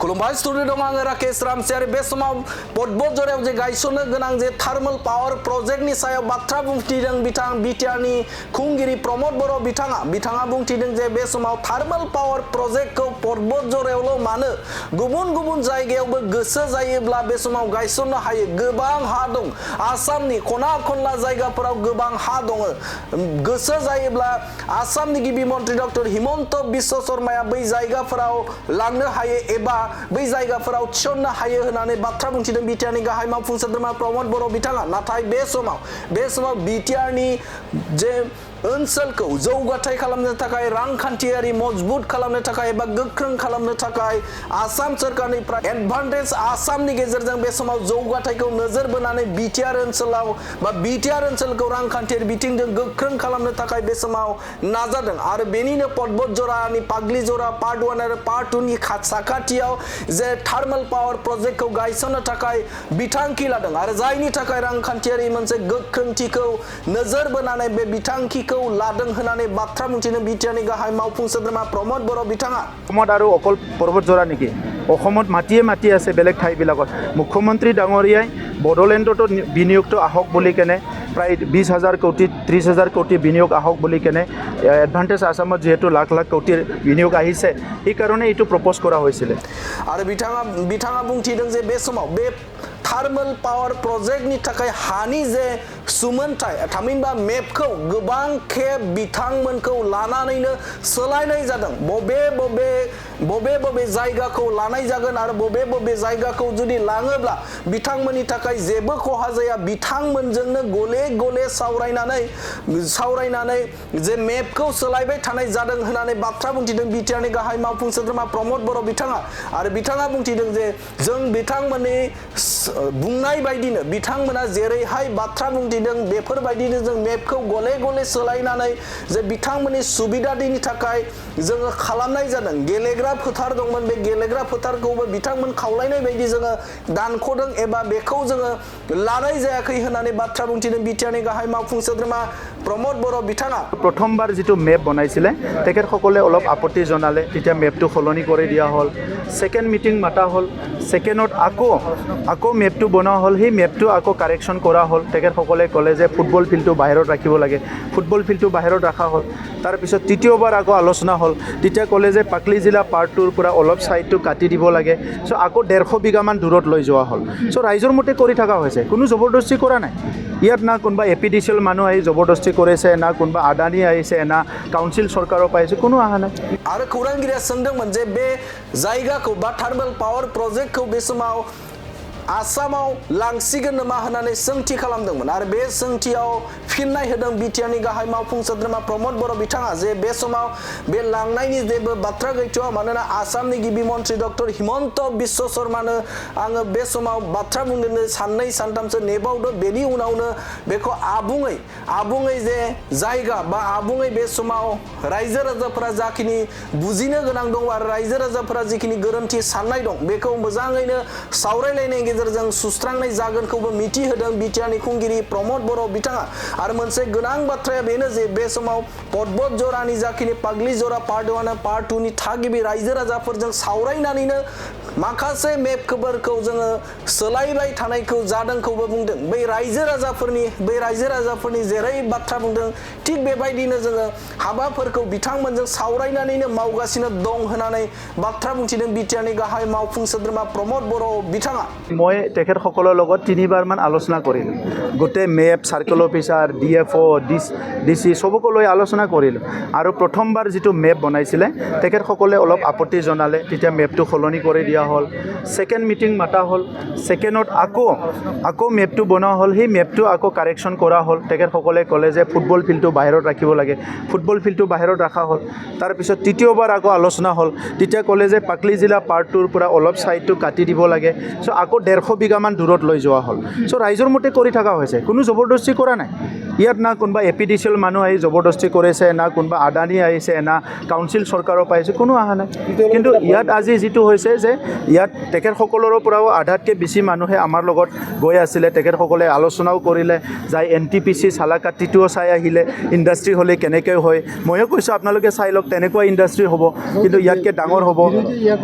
खुलुमबाय स्टुडिअ दं आङो राकेश रामसियारि बे समाव पदबजरायाव जे गायसननो गोनां जे थार्मेल पावार प्रोजेक्टनि सायाव बाथ्रा बुंथिदों बिथां बिटिआरनि खुंगिरि प्रमद बर' बिथाङा बुंथिदों जे बे समाव थार्मेल पावार प्रोजेक्टखौ पदबजरायावल' मानो गुबुन जायगायावबो गोसो जायोब्ला बे समाव गायसननो हायो गोबां हा दं आसामनि खना खनला जायगाफोराव गोबां हा दङ गोसो जायोब्ला आसामनि गिबि मन्त्रि डक्टर हिमन्त बिश्व शर्माया बै जायगाफोराव लांनो हायो एबा बै जायगाफोराव थिसननो हायो होननानै बाथ्रा बुंथिदों बिटिआरनि गाहाय मावफुं सोद्रोमा प्रमद बर' बिथाङा नाथाय बे समाव बिटिआरनि जे ओनसोलखौ जौगाथाय खालामनो थाखाय रांखान्थियारि मजबुत खालामनो थाखाय एबा गोख्रों खालामनो थाखाय आसाम सरकारनिफ्राय एडभान्टेज आसामनि गेजेरजों बे समाव जौगाथायखौ नोजोर बोनानै बिटिआर ओनसोलाव बा बिटिआर ओनसोलखौ रांखान्थियारि बिथिंजों गोख्रों खालामनो थाखाय बे समाव नाजादों आरो बेनिनो पदबजरानि पाग्लिजरा पार्ट 1 आरो पार्ट 2 नि साखाथियाव जे थार्मेल पावार प्रोजेक्टखौ गायसननो थाखाय बिथांखि लादों आरो जायनि थाखाय रांखान्थियारि मोनसे गोख्रोंथिखौ नोजोर बोनानै बे बिथांखिखौ लादों होननानै बाथ्रा बुंथिनो बिटिआरनि गाहाय मावफुं सोद्रोमा प्रमद बर' बिथाङा অসমত আৰু অকল পৰ্বতজৰা নেকি অসমত মাটি আছে বেলেগ ঠাইবিলাকত মুখ্যমন্ত্ৰী ডাঙৰীয়াই বড়োলেণ্ডতো বিনিয়োগটো আহক বুলি কেনে প্ৰায় 20,000 কোটি 30,000 কোটি বিনিয়োগ আহক বুলি কেনে এডভান্টেজ আসামত যেহেতু লাখ কোটিৰ বিনিয়োগ আহিছে এই কাৰণে এইটো প্ৰপ'জ কৰা হৈছিলে আৰু বিथाङा बुंथिदों जे बे समाव बे थार्मेल पावार प्रोजेक्टनि थाखाय हानि जे सुमोनथाय थामहिनबा मेपखौ गोबां खेब बिथांमोनखौ लानानैनो सोलायनाय जादों बबे जायगाखौ लानाय जागोन आरो बबे जायगाखौ जुदि लाङोब्ला बिथांमोननि थाखाय जेबो खहा जाया बिथांमोनजोंनो गले सावरायनानै जे मेपखौ सोलायबाय थानाय जादों होननानै बाथ्रा बुंथिदों बिटिआरनि गाहाय मावफुं सोद्रोमा प्रमद बर' बिथाङा आरो बिथाङा बुंथिदों जे जों बिथांमोननि बुंनाय बायदिनो बिथांमोना जेरैहाय बाथ्रा बुंथिदों बेफोरबायदिनो जों मेपखौ गले सोलायनानै जे बिथांमोननि सुबिदानि थाखाय जोङो खालामनाय जादों गेलेग्रा फोथार दंमोन बे गेलेग्रा फोथारखौबो बिथांमोन खावलायनाय बायदि जोङो दानख'दों एबा बेखौ जोङो लानाय जायाखै होननानै बाथ्रा बुंथिदों बिटिआरनि गाहाय मावफुं सोद्रोमा प्रमद बर' बिथाङा প্ৰথমবাৰ যিটো মেপ বনাইছিলে তেখেতসকলে অলপ আপত্তি জনালে তেতিয়া মেপটো সলনি কৰি দিয়া হ'ল সেকেন্ড মিটিং মাতা হ'ল সেকেন্ডত আকৌ মেপটো বনোৱা হ'ল সেই মেপটো আকৌ কাৰেকশ্যন কৰা হ'ল তেখেতসকলে ক'লে যে ফুটবল ফিল্ডটো বাহিৰত ৰাখিব লাগে ফুটবল ফিল্ডটো বাহিৰত ৰখা হ'ল তাৰপিছত তৃতীয়বাৰ আকৌ আলোচনা হ'ল তেতিয়া ক'লে যে পাকলি জিলা পাৰ্ট 2ৰ পৰা অলপ ছাইডটো কাটি দিব লাগে চ' আকৌ 150 বিঘামান দূৰত লৈ যোৱা হ'ল চ' ৰাইজৰ মতে কৰি থকা হৈছে কোনো জবৰদস্তি কৰা নাই ইয়াত না কোনোবা এপিডিচিএল মানুহ আহি জবৰদস্তি কৰিছে না কোনোবা আদানী আহিছে না কাউন্সিল চৰকাৰৰ পাইছে কোনো অহা নাই आरो खौरांगिरिया सोंदोंमोन जे बे जायगाखौ बा थार्मेल पावार प्रोजेक्टखौ बे समाव आसामाव लांसिगोन नामा होननानै सोंथि खालामदोंमोन आरो बे सोंथियाव फिननाय होदों बिटिआरनि गाहाय मावफुं सोद्रोमा प्रमद बर' बिथाङा जे बे समाव बे लांनायनि जेबो बाथ्रा गैथ'आ मानोना आसामनि गिबि मन्त्रि डक्टर हिमन्त बिश्व शर्मानो आङो बे समाव बाथ्रा बुंदों साननै सानथामसो नेबावदो बेनि उनावनो बेखौ आबुङै जे जायगा बा आबुङै बे समाव रायजो राजाफोरा जाखिनि बुजिनो गोनां दं आरो रायजो राजाफोरा जिखिनि गोरोन्थि साननाय दं बेखौ मोजाङैनो सावरायलायनायनि गेजेरजों सुस्रांनाय जागोनखौबो मिथिहोदों बिटिआरनि खुंगिरि प्रमद बर' बिथाङा आरो मोनसे गोनां बाथ्राया बेनो जे बे समाव पदबजरानि जाखिनि पाग्लिजरा पार्ट 1 आरो पार्ट 2 नि थागिबि रायजो राजाफोरजों सावरायनानैनो माखासे मेपफोरखौ जोङो सोलायबाय थानायखौ जादोंखौबो बुंदों बै रायजो राजाफोरनि जेरै बाथ्रा बुंदों थिग बेबायदिनो जोङो हाबाफोरखौ बिथांमोनजों सावरायनानैनो मावगासिनो दं होननानै बाथ्रा बुंथिदों बिटिआरनि गाहाय मावफुं सोद्रोमा प्रमद बर' बिथाङा মই তেখেতসকলৰ লগত 3বাৰমান আলোচনা কৰিলোঁ গোটেই map circle officer DFO DC সবকো লৈ আলোচনা কৰিলোঁ আৰু প্ৰথমবাৰ যিটো মেপ বনাইছিলে তেখেতসকলে অলপ আপত্তি জনালে তেতিয়া মেপটো সলনি কৰি দিয়া হ'ল সেকেন্ড মিটিং মাতা হ'ল সেকেন্ডত আকৌ মেপটো বনোৱা হ'ল সেই মেপটো আকৌ কাৰেকশ্যন কৰা হ'ল তেখেতসকলে ক'লে যে ফুটবল ফিল্ডটো বাহিৰত ৰাখিব লাগে ফুটবল ফিল্ডটো বাহিৰত ৰখা হ'ল তাৰপিছত তৃতীয়বাৰ আকৌ আলোচনা হ'ল তেতিয়া ক'লে যে পাকলি জিলা পাৰ্ট 2ৰ পৰা অলপ ছাইডটো কাটি দিব লাগে চ' আকৌ 150 বিঘামান দূৰত লৈ যোৱা হ'ল চ' ৰাইজৰ মতে কৰি থকা হৈছে কোনো জবৰদস্তি কৰা নাই ইয়াত না কোনোবা এপিডিচিএল মানুহ আহি জবৰদস্তি কৰিছে, না কোনোবা আদানী আহিছে, না কাউন্সিল চৰকাৰৰ পাইছে, কোনো অহা নাই। কিন্তু ইয়াত আজি যিটো হৈছে যে ইয়াত তেখেতসকলৰ পৰাও আধাতকৈ বেছি মানুহে আমাৰ লগত গৈ আছিলে, তেখেতসকলে আলোচনাও কৰিলে, যাই NTPC চালাকাটিটোও চাই আহিলে, ইণ্ডাষ্ট্ৰি হ'লে কেনেকৈ হয়। ময়ো কৈছোঁ আপোনালোকে চাই লওক, তেনেকুৱা ইণ্ডাষ্ট্ৰি হ'ব, কিন্তু ইয়াতকৈ ডাঙৰ হ'ব।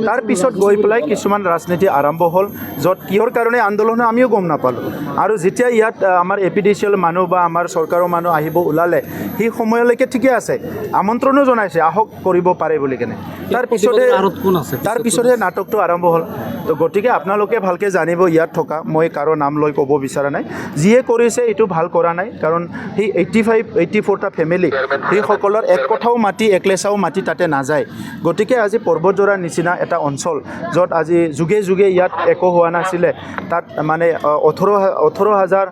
তাৰপিছত গৈ পেলাই কিছুমান ৰাজনীতি আৰম্ভ হ'ল, য'ত কিহৰ কাৰণে আন্দোলন আমিও গম নাপালোঁ। আৰু যেতিয়া ইয়াত আমাৰ এপিডিচিএল মানুহ বা আমাৰ চৰকাৰৰ মানুহ আহিব ওলালে, সেই সময়লৈকে ঠিকে আছে, আমন্ত্ৰণো জনাইছে আহক কৰিব পাৰে বুলি কেনে। তাৰপিছতহে নাটকটো আৰম্ভ হ'ল। তো গতিকে আপোনালোকে ভালকৈ জানিব, ইয়াত থকা, মই কাৰো নাম লৈ ক'ব বিচৰা নাই, যিয়ে কৰিছে এইটো ভাল কৰা নাই। কাৰণ সেই 84টা ফেমিলি, সেইসকলৰ এক কথাও মাটি, একলেচাও মাটি তাতে নাযায়। গতিকে আজি পৰ্বতজোৰাৰ নিচিনা এটা অঞ্চল, য'ত আজি যুগে যুগে ইয়াত একো হোৱা নাছিলে, তাত মানে 18,000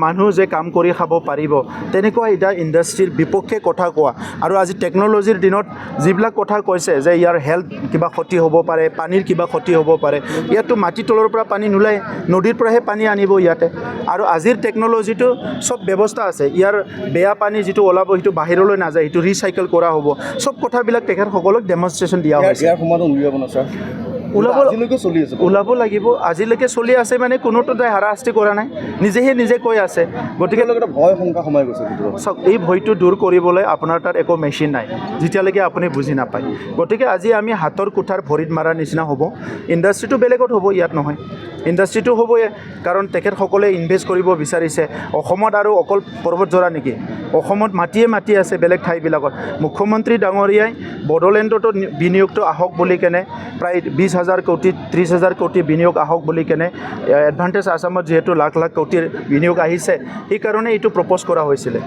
মানুহ যে কাম কৰি খাব পাৰিব, তেনেকুৱা এটা ইণ্ডাষ্ট্ৰীৰ বিপক্ষে কথা কোৱা। আৰু আজি টেকন'লজিৰ দিনত যিবিলাক কথা কৈছে যে ইয়াৰ হেল্থ কিবা ক্ষতি হ'ব পাৰে, পানীৰ কিবা ক্ষতি হ'ব পাৰে, ইয়াততো মাটিৰ তলৰ পৰা পানী নোলায়, নদীৰ পৰাহে পানী আনিব ইয়াতে। আৰু আজিৰ টেকন'লজিটো চব ব্যৱস্থা আছে, ইয়াৰ বেয়া পানী যিটো ওলাব সেইটো বাহিৰলৈ নাযায়, সেইটো ৰিচাইকেল কৰা হ'ব, চব কথাবিলাক তেখেতসকলক ডেমনষ্ট্ৰেশ্যন দিয়া হৈছে। ওলাব লাগিব, আজিলৈকে চলি আছে, মানে কোনোটো তাই হাৰাশাস্তি কৰা নাই, নিজে কৈ আছে। গতিকে ভয় শংকা সোমাই গৈছে। চাওক, এই ভয়টো দূৰ কৰিবলৈ আপোনাৰ তাত একো মেচিন নাই, যেতিয়ালৈকে আপুনি বুজি নাপায়। গতিকে আজি আমি হাতৰ কুঠাৰ ভৰিত মাৰাৰ নিচিনা হ'ব। ইণ্ডাষ্ট্ৰিটো বেলেগত হ'ব, ইয়াত নহয়। ইণ্ডাষ্ট্ৰিটো হ'বই, কাৰণ তেখেতসকলে ইনভেষ্ট কৰিব বিচাৰিছে অসমত। আৰু অকল পৰ্বতজোৰা নেকি, অসমত মাটি আছে বেলেগ ঠাইবিলাকত। মুখ্যমন্ত্ৰী ডাঙৰীয়াই বড়োলেণ্ডতো বিনিয়োগটো আহক বুলি কেনে, প্ৰায় 20,000 কোটি 30,000 কোটি বিনিয়োগ আহক বুলি কেনে, এডভান্টেজ আছামত যিহেতু লাখ লাখ কোটিৰ বিনিয়োগ আহিছে, সেইকাৰণে এইটো প্ৰপ'জ কৰা হৈছিলে।